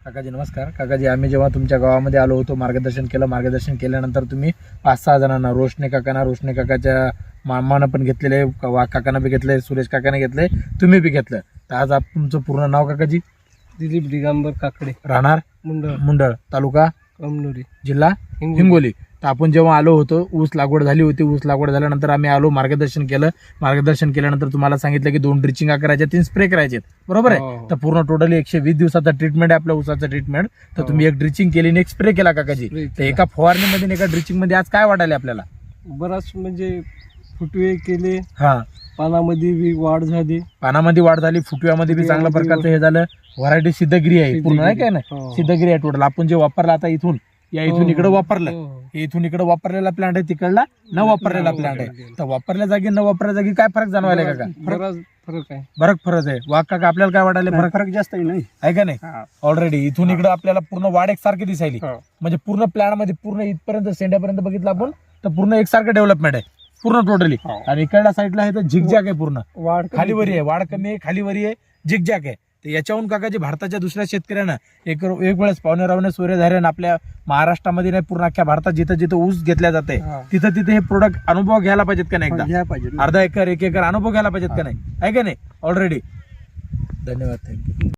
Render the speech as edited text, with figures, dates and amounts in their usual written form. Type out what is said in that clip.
काकाजी नमस्कार. काकाजी, आम्ही जेव्हा तुमच्या गावामध्ये आलो होतो, मार्गदर्शन केल्यानंतर तुम्ही 5-6 जणांना, रोशने काकाच्या मामानं पण घेतलेले, काकांना बी घेतले, सुरेश काकाने घेतले, तुम्ही बी घेतलं. तर आज तुमचं पूर्ण नाव काकाजी? दिलीप दिगंबर काकडे, राहणार मुंडळ, तालुका कमनोरी, जिल्हा हिंगोली. तर आपण जेव्हा आलो होतो, ऊस लागवड झाली होती. ऊस लागवड झाल्यानंतर आम्ही आलो, मार्गदर्शन केल्यानंतर तुम्हाला सांगितलं की 2 ड्रिचिंग करायच्या, 3 स्प्रे करायचे, बरोबर आहे? तर पूर्ण टोटली 120 दिवसाचा ट्रीटमेंट आहे आपल्या ऊसाचं ट्रीटमेंट. तर तुम्ही एक ड्रिचिंग केली आणि एक स्प्रे केला काकाजी. तर एका फवारणीमध्ये आणि एका ड्रिचिंग मध्ये आज काय वाटायला आपल्याला? बराच म्हणजे फुटवे केले, हा, पानामध्ये बी वाढ झाली, फुटव्यामध्ये बी चांगल्या प्रकारचं हे झालं. व्हरायटी सिद्धगिरी आहे पूर्ण, नाही काय नाही? सिद्धगिरी आहे टोटल. आपण जे वापरला आता इथून इकडे वापरलं, इथून इकडे वापरलेला प्लांट आहे, तिकडला न वापरलेला प्लांट आहे. तर वापरल्या जागी न वापरल्या जागी काय फरक जाणवायला काका? फरक आहे. फरक आहे. वाघ काका, आपल्याला काय वाटायला? फरक जास्त नाही आहे का नाही? ऑलरेडी इथून इकडे आपल्याला पूर्ण वाढ एकसारखी दिसायली, म्हणजे पूर्ण प्लॅन मध्ये पूर्ण इथपर्यंत सेंड्यापर्यंत बघितलं आपण तर पूर्ण एकसारखं डेव्हलपमेंट आहे पूर्ण टोटली. आणि इकडल्या साईडला आहे तर झिकझॅक आहे, पूर्ण खालीवरी आहे, वाढ कमी आहे, खालीवरी आहे, झिकझॅक आहे. तर याच्याहून काकाजी भारताच्या दुसऱ्या शेतकऱ्यांना एक वेळेस पावणेरावने सूर्यधार्यानं आपल्या महाराष्ट्रामध्ये नाही, पूर्ण अख्ख्या भारतात जिथं जिथं ऊस घेतल्या जाते तिथं हे प्रोडक्ट अनुभव घ्यायला पाहिजेत का नाही? एकदा अर्धा एकर 1 एकर अनुभव घ्यायला पाहिजेत का नाही? आहे का नाही? ऑलरेडी. धन्यवाद, थँक्यू.